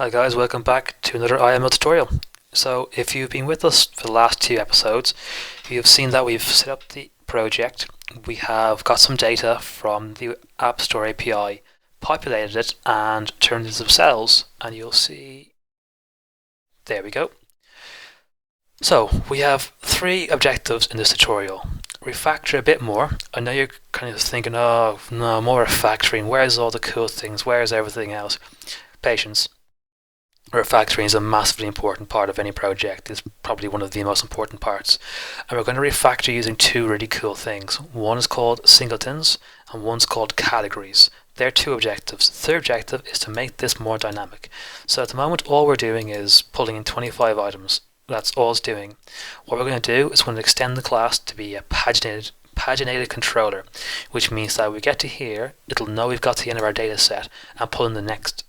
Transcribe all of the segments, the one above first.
Hi guys, welcome back to another IML tutorial. So if you've been with us for the last two episodes, you've seen that we've set up the project. We have got some data from the AppStore API, populated it and turned it into cells, and you'll see, there we go. So we have three objectives in this tutorial. Refactor a bit more. I know you're kind of thinking, oh no, more refactoring, where's all the cool things, where's everything else? Patience. Refactoring is a massively important part of any project. It's probably one of the most important parts. And we're going to refactor using two really cool things. One is called singletons and one's called categories. They're two objectives. The third objective is to make this more dynamic. So at the moment all we're doing is pulling in 25 items. That's all it's doing. What we're going to do is we're going to extend the class to be a paginated controller, which means that when we get to here, it'll know we've got to the end of our data set and pull in the next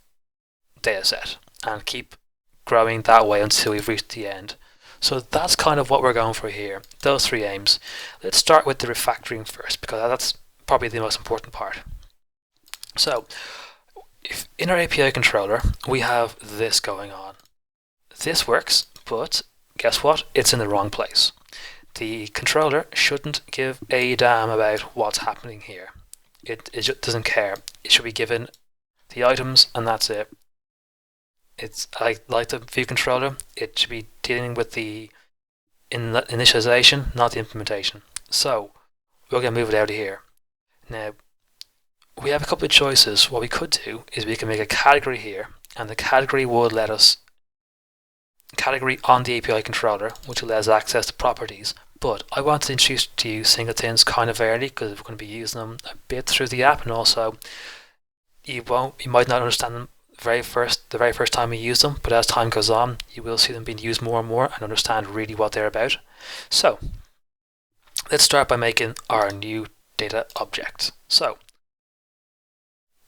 data set, and keep growing that way until we've reached the end. So that's kind of what we're going for here, those three aims. Let's start with the refactoring first, because that's probably the most important part. So, if in our API controller, we have this going on. This works, but guess what? It's in the wrong place. The controller shouldn't give a damn about what's happening here. It just doesn't care. It should be given the items, and that's it. It's like the view controller, it should be dealing with the initialization, not the implementation. So we're going to move it out of here. Now, we have a couple of choices. What we could do is we can make a category here, and the category would let us category on the API controller, which allows access to properties. But I want to introduce to you singletons kind of early, because we're going to be using them a bit through the app, and also you might not understand them the very first time we use them, but as time goes on, you will see them being used more and more and understand really what they're about. So let's start by making our new data object. So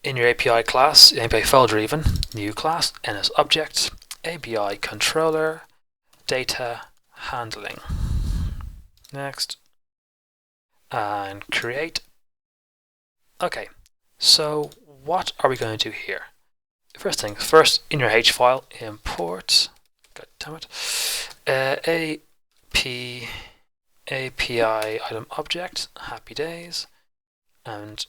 in your API class, API folder even, new class, NS object, API controller, data handling. Next, and create. Okay, so what are we going to do here? First things first, in your H file, import, god damn it, API item object, happy days, and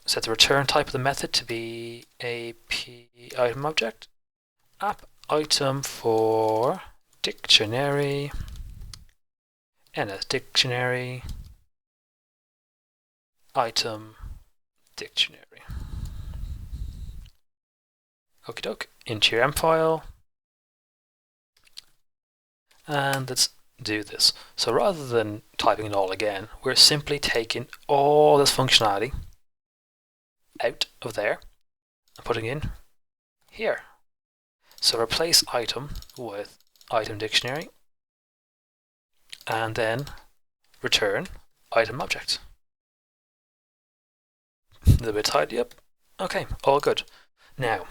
set the return type of the method to be AP item object, app item for dictionary, NS dictionary, item dictionary. Okie doke, into your M file, and let's do this. So rather than typing it all again, we're simply taking all this functionality out of there and putting in here. So replace item with item dictionary, and then return item object. A little bit tidy up. Okay, all good. Now,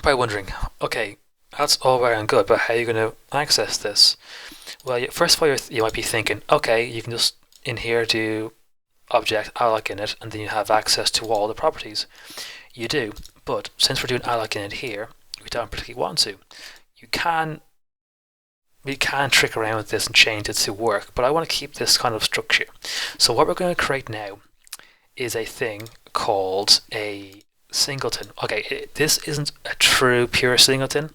probably wondering, okay, that's all well and good, but how are you going to access this? Well, first of all, you might be thinking, okay, you can just in here do object alloc in it, and then you have access to all the properties. You do, but since we're doing alloc in it here, we don't particularly want to. We can trick around with this and change it to work, but I want to keep this kind of structure. So what we're going to create now is a thing called a singleton. Okay, this isn't a true pure singleton,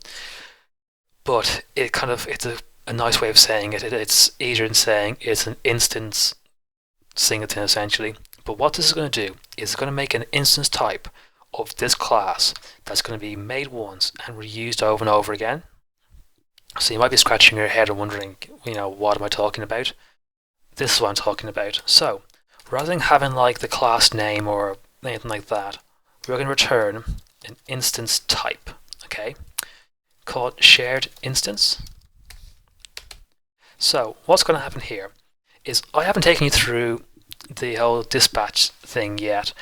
but it's a nice way of saying it. It's easier than saying it's an instance singleton essentially. But what this is going to do is it's going to make an instance type of this class that's going to be made once and reused over and over again. So you might be scratching your head and wondering, what am I talking about? This is what I'm talking about. So rather than having like the class name or anything like that, we're going to return an instance type, okay, called shared instance. So what's going to happen here is I haven't taken you through the whole dispatch thing yet,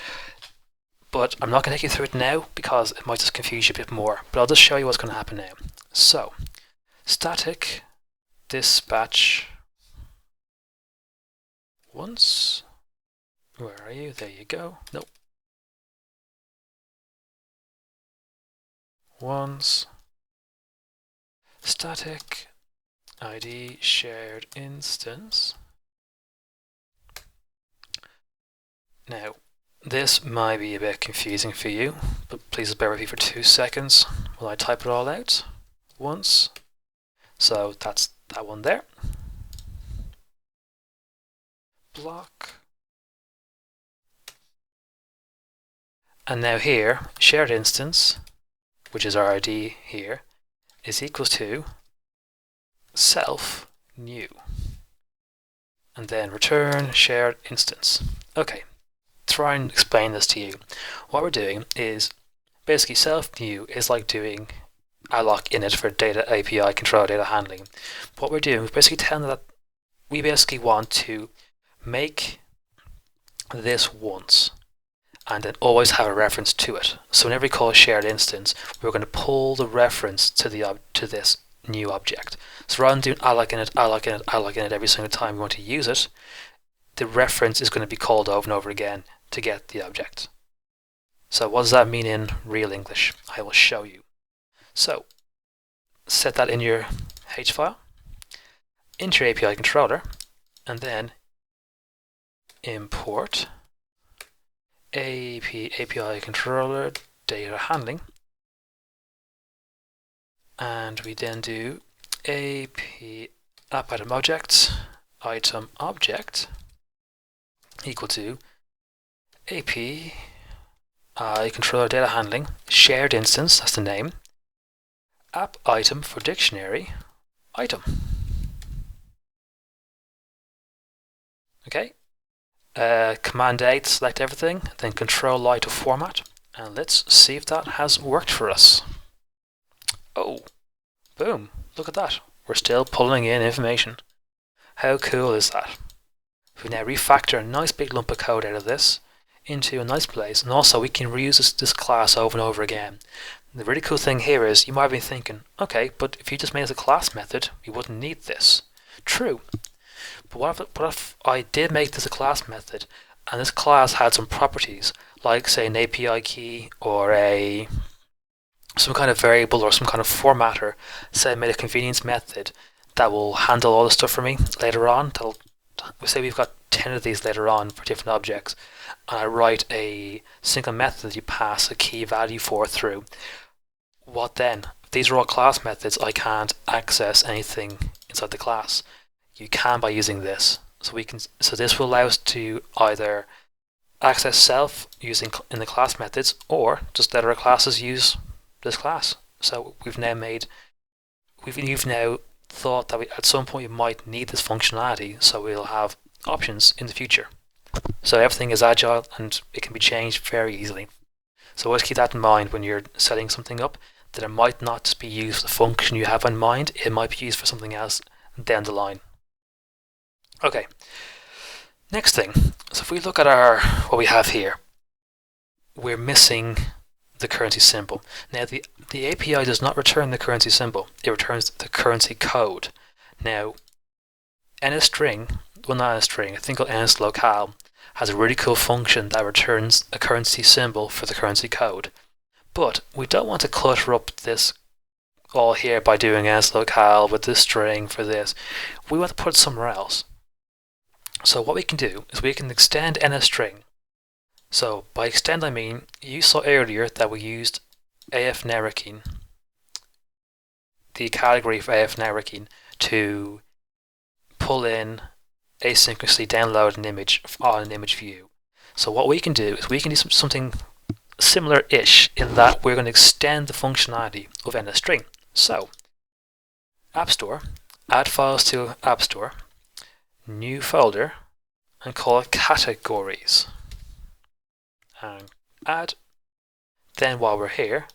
but I'm not going to take you through it now because it might just confuse you a bit more, but I'll just show you what's going to happen now. So static dispatch once, where are you? There you go. Nope. once static ID shared instance. Now, this might be a bit confusing for you, but please bear with me for 2 seconds while I type it all out once. So that's that one there. Block. And now here, shared instance, which is our ID here, is equals to self new. And then return shared instance. Okay, try and explain this to you. What we're doing is basically self new is like doing alloc init for data API control data handling. What we're doing is basically telling that we basically want to make this once and then always have a reference to it. So whenever we call a shared instance, we're going to pull the reference to this new object. So rather than doing alloc init every single time we want to use it, the reference is going to be called over and over again to get the object. So what does that mean in real English? I will show you. So set that in your H file, into your API controller, and then import API controller data handling, and we then do app item object equal to API controller data handling shared instance, that's the name, app item for dictionary item. Okay. Command A to select everything, then Control I to format, and let's see if that has worked for us. Oh, boom, look at that. We're still pulling in information. How cool is that? We now refactor a nice big lump of code out of this into a nice place, and also we can reuse this class over and over again. The really cool thing here is you might be thinking, okay, but if you just made it a class method, you wouldn't need this. True. But what if I did make this a class method, and this class had some properties, like say an API key or some kind of variable or some kind of formatter. Say I made a convenience method that will handle all the stuff for me later on. Say we've got 10 of these later on for different objects, and I write a single method that you pass a key value for through. What then? If these are all class methods, I can't access anything inside the class. You can by using this. So this will allow us to either access self using in the class methods, or just let our classes use this class. So you've now thought that at some point we might need this functionality, so we'll have options in the future. So everything is agile and it can be changed very easily. So always keep that in mind when you're setting something up, that it might not just be used for the function you have in mind, it might be used for something else down the line. Okay, next thing, so if we look at what we have here, we're missing the currency symbol. Now the API does not return the currency symbol, it returns the currency code. Now, NSString, well not NSString, a thing called NSLocale has a really cool function that returns a currency symbol for the currency code. But we don't want to clutter up this all here by doing NSLocale with this string for this. We want to put it somewhere else. So what we can do is we can extend NSString. So by extend I mean, you saw earlier that we used AF_narraking, the category for AF_narraking, to pull in asynchronously download an image on an image view. So what we can do is we can do something similar-ish in that we're going to extend the functionality of NSString. So AppStore, add files to AppStore, new folder, and call it categories, and add. Then while we're here,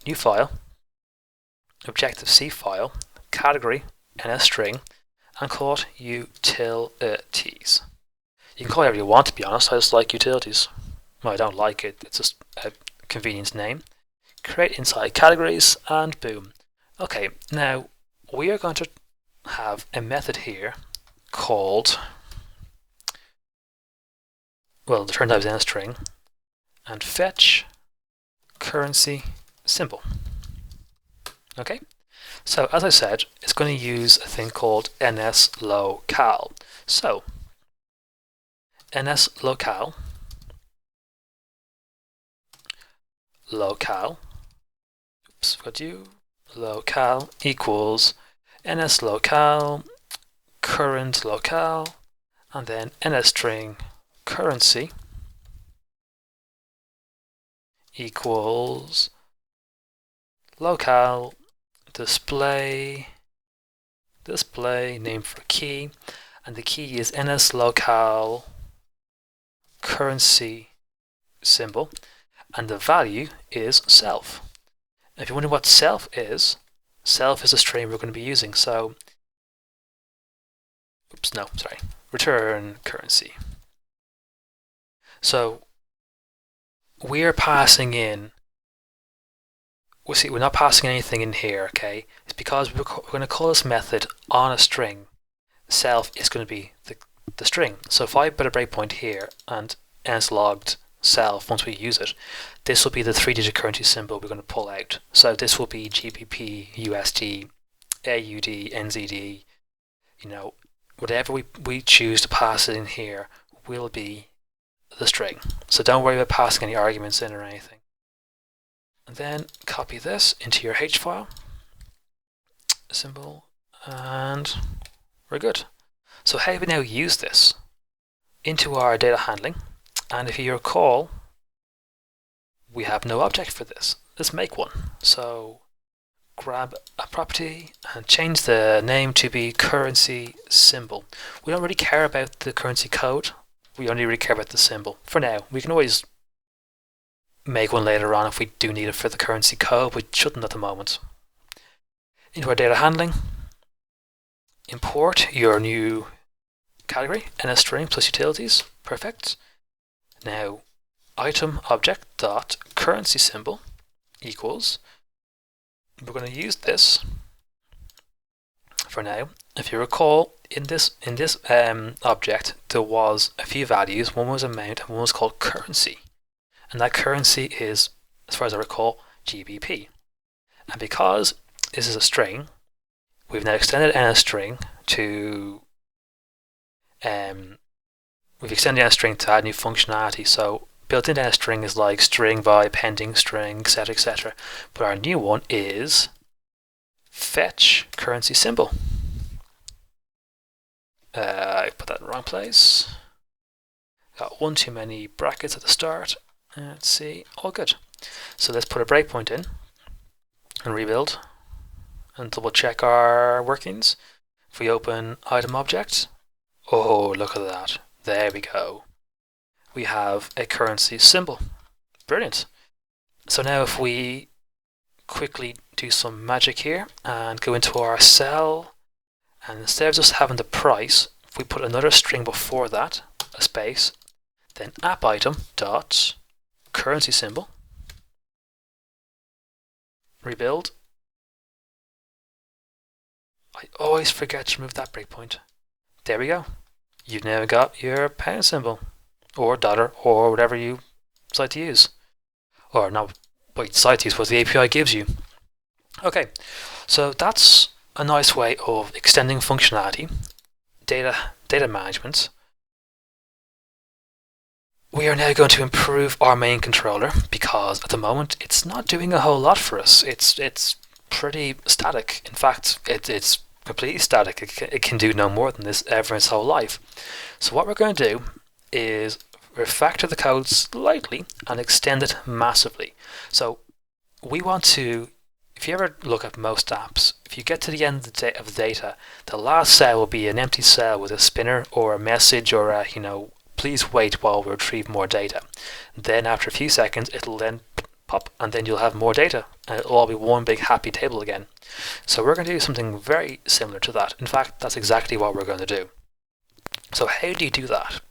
new file, Objective-C file, category, NSString, and call it utilities. You can call it whatever you want, to be honest. I just like utilities. Well, I don't like it, it's just a convenience name. Create inside categories, and boom. Okay, now we are going to have a method here called, well, the turn type is NSString, and fetch currency symbol. Okay, so as I said, it's going to use a thing called nslocale. So nslocale locale, oops, got you, locale equals nslocale current locale, and then nsstring currency equals locale display name for key, and the key is nslocale currency symbol, and the value is self. If you're wondering what self is a string we're going to be using. So, oops, no, sorry, return currency. So we're passing in, we're not passing anything in here, okay? It's because we're going to call this method on a string. Self is going to be the string. So if I put a breakpoint here and nslogged self once we use it, this will be the 3-digit currency symbol we're going to pull out. So this will be GBP, USD, AUD, NZD, you know, whatever we choose to pass it in here will be the string. So don't worry about passing any arguments in or anything. And then copy this into your H file, symbol, and we're good. So how do we now use this into our data handling? And if you recall, we have no object for this. Let's make one. So grab a property and change the name to be currency symbol. We don't really care about the currency code. We only really care about the symbol. For now, we can always make one later on if we do need it for the currency code, but shouldn't at the moment. Into our data handling, import your new category, NSString plus utilities, perfect. Now, item object dot currency symbol equals, we're going to use this for now. If you recall, in this object, there was a few values. One was amount and one was called currency. And that currency is, as far as I recall, GBP. And because this is a string, we've now extended NSString to we've extended NSString to add new functionality. So built into NSString is like string by appending string, etc., etc. But our new one is fetch currency symbol. I put that in the wrong place. Got one too many brackets at the start. Let's see, all good. So let's put a breakpoint in and rebuild and double check our workings. If we open item object, oh, look at that. There we go. We have a currency symbol. Brilliant. So now if we quickly do some magic here and go into our cell, and instead of just having the price, if we put another string before that, a space, then app item dot currency symbol, rebuild. I always forget to remove that breakpoint. There we go. You've now got your pound symbol, or dollar, or whatever you decide to use. Or not what you decide to use, what the API gives you. Okay, so that's a nice way of extending functionality, data management. We are now going to improve our main controller because at the moment it's not doing a whole lot for us. It's pretty static. In fact, it's completely static. It can do no more than this ever in its whole life. So what we're going to do is refactor the code slightly and extend it massively. So we want to, if you ever look at most apps, if you get to the end of the data, the last cell will be an empty cell with a spinner or a message or a, please wait while we retrieve more data. Then after a few seconds, it'll then pop and then you'll have more data and it'll all be one big happy table again. So we're going to do something very similar to that. In fact, that's exactly what we're going to do. So how do you do that?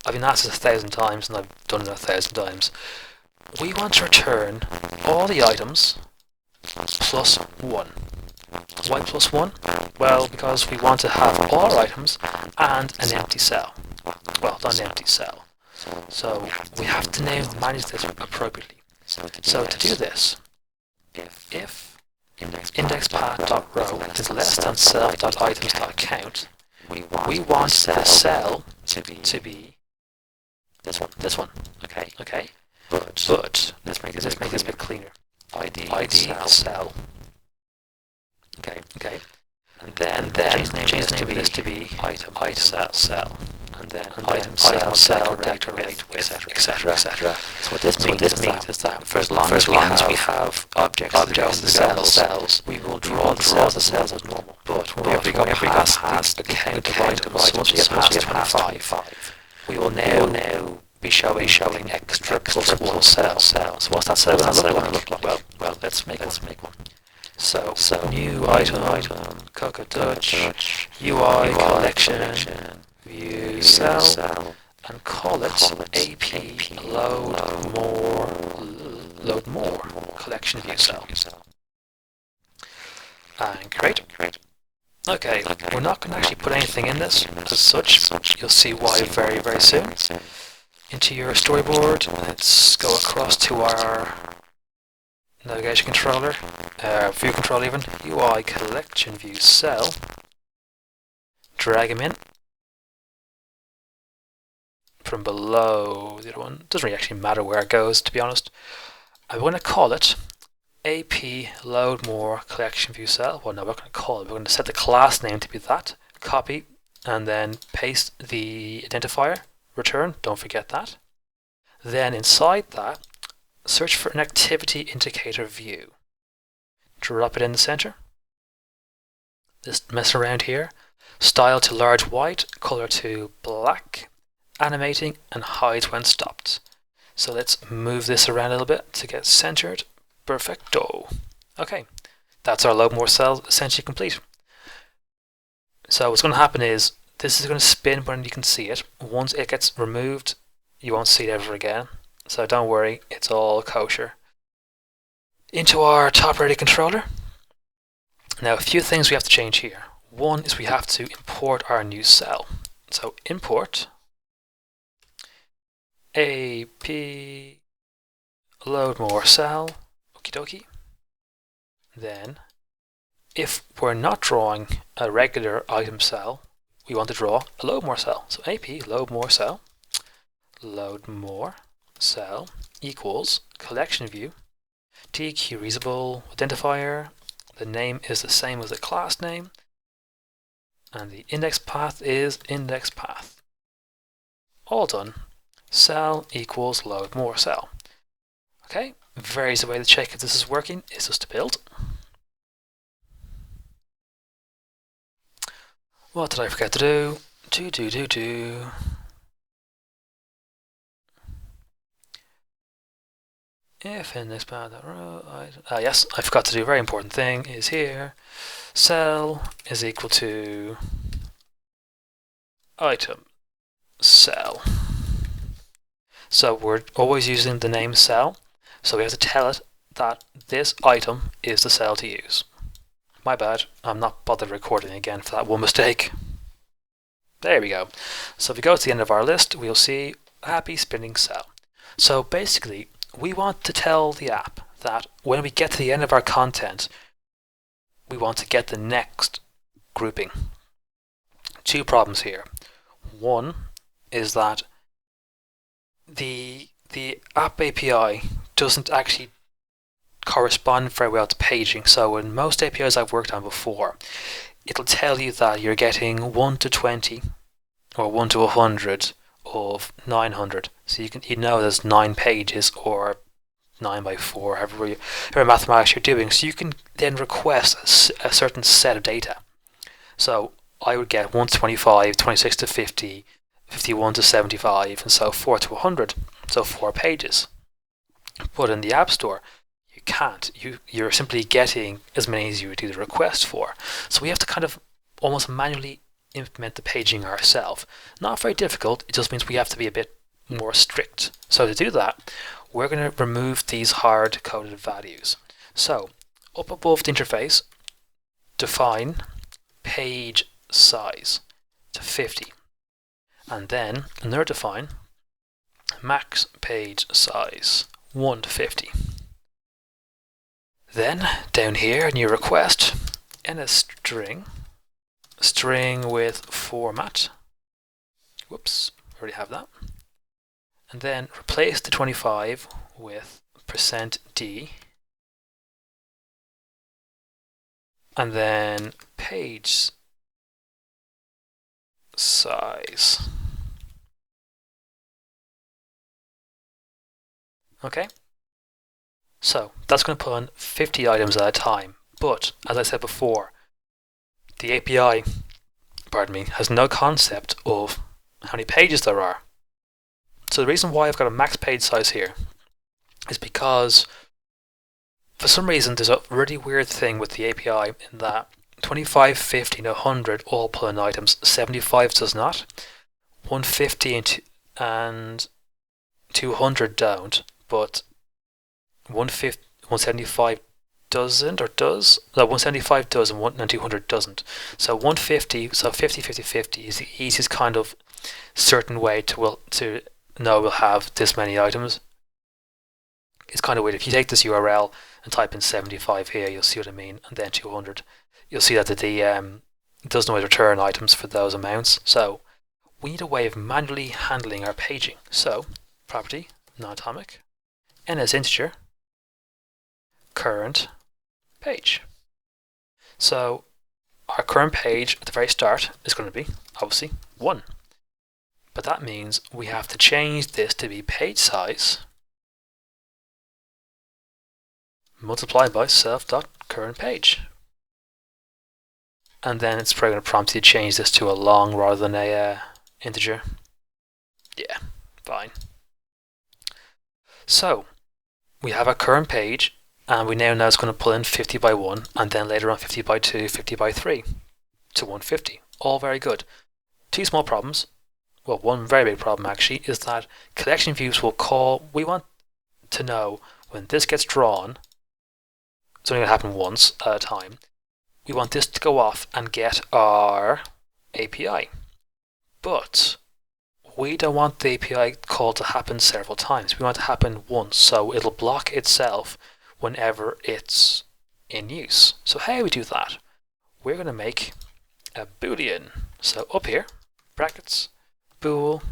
I've been asked this 1,000 times and I've done it 1,000 times. We want to return all the items plus 1. Why plus 1? Well, because we want to have all our items and an empty cell. Well, not an empty cell. So we have to manage this appropriately. So to do this, if indexPath.row is less than cell.items.count, we want the cell to be this one. Okay. But let's make this a bit cleaner. ID cell. Okay. And then change this to be item cell. And then item cell decorate with etc. So what this means is that for as long as we have objects in the cells, we will draw the cells as normal. But whenever we go past the count of items, once we get past 25, we will now be showing extra plus one cell. So what's that cell going to look like? Well, let's make one. So new item, Coca Dutch, UI collection, view cell, and call it AP load more collection view cell. And great. Okay, we're not going to actually put anything in this as such. You'll see why very, very soon. Into your storyboard, let's go across to our navigation controller, view control even, UI collection view cell, drag him in from below the other one. Doesn't really actually matter where it goes, to be honest. I'm going to call it AP load more collection view cell. Well, no, we're going to call it. We're going to set the class name to be that. Copy and then paste the identifier. Return. Don't forget that. Then inside that, search for an activity indicator view. Drop it in the center. Just mess around here. Style to large white, color to black, animating and hide when stopped. So let's move this around a little bit to get centered. Perfecto. Okay, that's our load more cell essentially complete. So what's going to happen is this is going to spin when you can see it. Once it gets removed, you won't see it ever again. So don't worry, it's all kosher. Into our top ready controller. Now a few things we have to change here. One is we have to import our new cell. So import AP load more cell. Okie dokie. Then if we're not drawing a regular item cell, we want to draw a load more cell. So AP load more cell equals collection view dequeryable identifier. The name is the same as the class name, and the index path is index path. All done. Cell equals load more cell. Okay, very easy way to check if this is working is just to build. What did I forget to do? If index path row, yes, I forgot to do a very important thing is here. Cell is equal to item cell. So we're always using the name cell, so we have to tell it that this item is the cell to use. My bad, I'm not bothered recording again for that one mistake. There we go. So if we go to the end of our list, we'll see happy spinning cell. So basically, we want to tell the app that when we get to the end of our content, we want to get the next grouping. Two problems here. One is that the app API doesn't actually correspond very well to paging. So in most APIs I've worked on before, it'll tell you that you're getting 1 to 20 or 1 to 100 of 900. So you know there's 9 pages or 9 by 4, however mathematics you're doing. So you can then request a certain set of data. So I would get 1 to 25, 26 to 50, 51 to 75, and so 4 to 100. So 4 pages. But in the App Store, you can't. You're simply getting as many as you would do the request for. So we have to kind of almost manually implement the paging ourselves. Not very difficult, it just means we have to be a bit more strict. So to do that, we're going to remove these hard-coded values. So up above the interface, define page size to 50. And then another define max page size 1 to 50. Then down here, new request, and a string with format. Whoops, already have that. And then replace the 25 with %d, and then page size. Okay, so that's going to put in 50 items at a time, but as I said before, the API, has no concept of how many pages there are. So the reason why I've got a max page size here is because for some reason there's a really weird thing with the API in that 25, 50, and 100 all pull in items, 75 does not, 150 and 200 don't, but 175 doesn't, or does? No, 175 does and 200 doesn't. So 150, so 50, 50, 50 is the easiest kind of certain way to know we'll have this many items. It's kind of weird. If you take this URL and type in 75 here, you'll see what I mean, and then 200, you'll see that it doesn't always return items for those amounts. So we need a way of manually handling our paging. So property, non-atomic, and as integer, current page. So our current page at the very start is going to be obviously 1. But that means we have to change this to be page size multiplied by self.currentPage. And then it's probably going to prompt you to change this to a long rather than a integer. Yeah, fine. So we have our current page, and we now know it's going to pull in 50 by 1, and then later on 50 by 2, 50 by 3 to 150. All very good. 2 small problems. Well, one very big problem actually is that collection views will call. We want to know when this gets drawn, it's only going to happen once at a time. We want this to go off and get our API. But we don't want the API call to happen several times. We want it to happen once, so it'll block itself whenever it's in use. So how do we do that? We're going to make a boolean. So up here, brackets, bool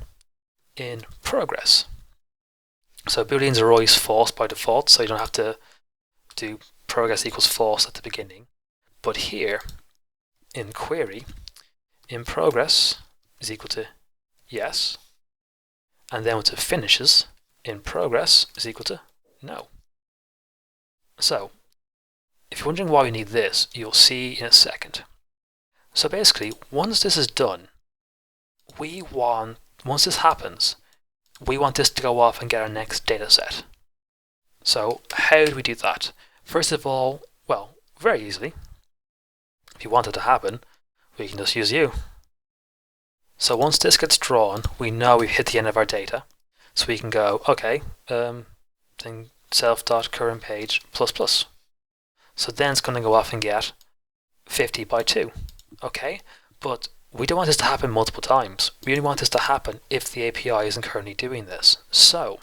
in progress. So booleans are always false by default, so you don't have to do progress equals false at the beginning. But here, in query, in progress is equal to yes, and then once it finishes, in progress is equal to no. So, if you're wondering why we need this, you'll see in a second. So basically, once this is done, once this happens, we want this to go off and get our next data set. So how do we do that? First of all, well, very easily. If you want it to happen, we can just use u. So once this gets drawn, we know we've hit the end of our data. So we can go, okay, self.currentPage ++. So then it's going to go off and get 50 by 2. Okay, but we don't want this to happen multiple times. We only want this to happen if the API isn't currently doing this. So,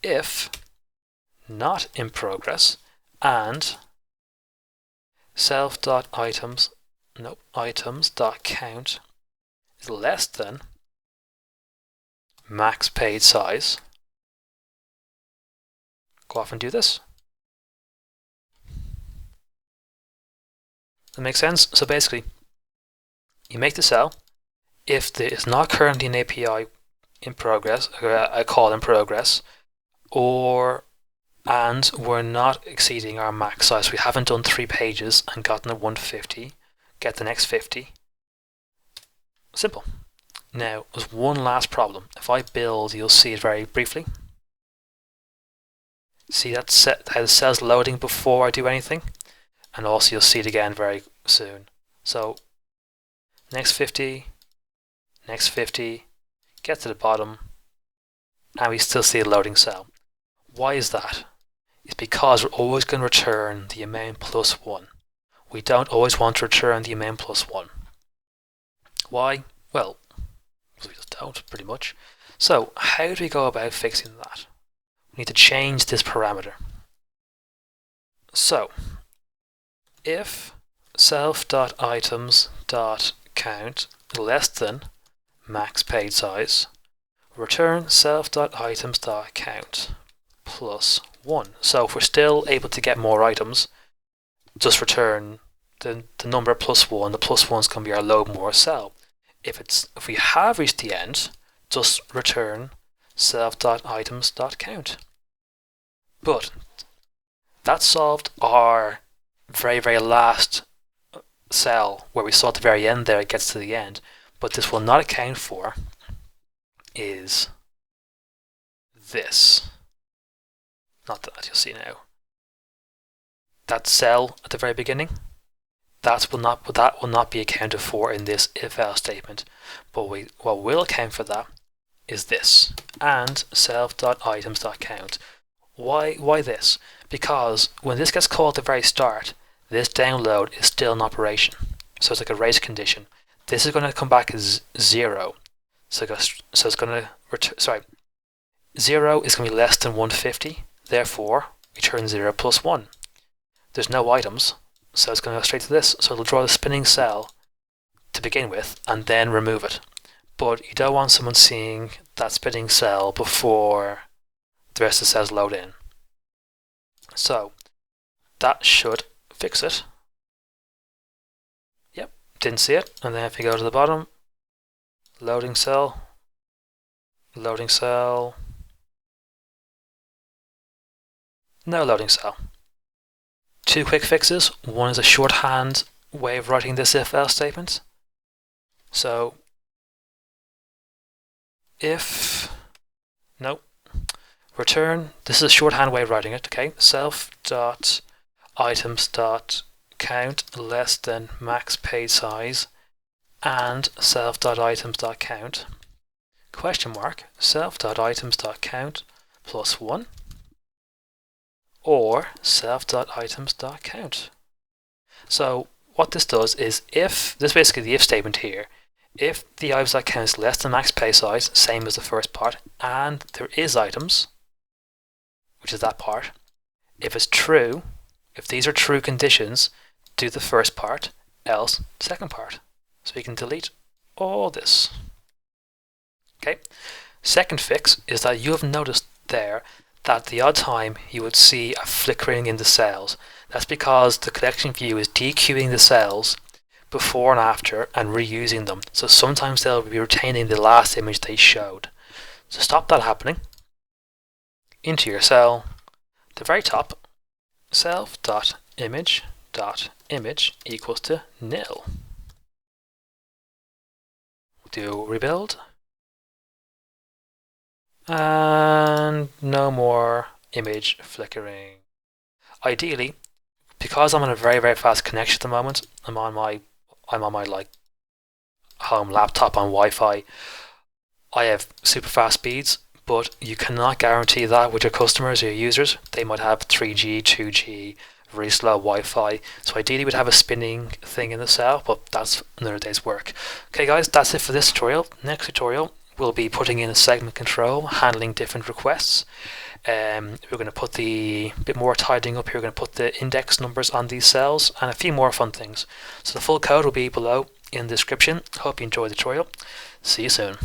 if not in progress and items.count is less than max page size, go off and do this. That makes sense? So basically, you make the cell. If there is not currently an API in progress, a call in progress, and we're not exceeding our max size, we haven't done 3 pages and gotten a 150, get the next 50. Simple. Now, there's one last problem. If I build, you'll see it very briefly. See how the cell's loading before I do anything? And also you'll see it again very soon. So next 50, get to the bottom, and we still see a loading cell. Why is that? It's because we're always going to return the amount plus 1. We don't always want to return the amount plus 1. Why? Well, we just don't, pretty much. So how do we go about fixing that? We need to change this parameter. So if self.items.count less than max paid size, return self.items.count plus 1. So if we're still able to get more items, just return the number plus 1. The plus 1's going to be our load more cell. If we have reached the end, just return self.items.count. But that solved our very last cell where we saw at the very end there it gets to the end. But this will not account for is this. Not that, you'll see now. That cell at the very beginning, that will not be accounted for in this if-else statement. But what will account for that is this, and self.items.count. Why this? Because when this gets called at the very start, this download is still in operation. So it's like a race condition. This is going to come back as 0. So it's going to return, 0 is going to be less than 150. Therefore, return 0 plus 1. There's no items, so it's going to go straight to this. So it'll draw the spinning cell to begin with and then remove it. But you don't want someone seeing that spinning cell before the rest of the cells load in. So that should fix it. Yep, didn't see it. And then if you go to the bottom, loading cell, no loading cell. 2 quick fixes. One is a shorthand way of writing this if-else statement. So return, this is a shorthand way of writing it, okay? Self.items.count less than max paid size and self.items.count question mark self.items.count plus 1 or self.items.count. So what this does is this is basically the if statement here. If the items.count is less than max pay size, same as the first part, and there is items, which is that part, if it's true, if these are true conditions, do the first part, else the second part. So we can delete all this. Okay. Second fix is that you have noticed there that the odd time you would see a flickering in the cells. That's because the collection view is dequeuing the cells before and after and reusing them. So sometimes they'll be retaining the last image they showed. So stop that happening. Into your cell, the very top, self.image equals to nil. Do rebuild. And no more image flickering. Ideally, because I'm on a very fast connection at the moment, I'm on my like home laptop on Wi-Fi. I have super fast speeds, but you cannot guarantee that with your customers or your users. They might have 3G, 2G, really slow Wi-Fi. So ideally we'd have a spinning thing in the cell, but that's another day's work. Okay guys, that's it for this tutorial. Next tutorial, we'll be putting in a segment control, handling different requests. We're going to put a bit more tidying up here. We're going to put the index numbers on these cells and a few more fun things. So the full code will be below in the description. Hope you enjoyed the tutorial. See you soon.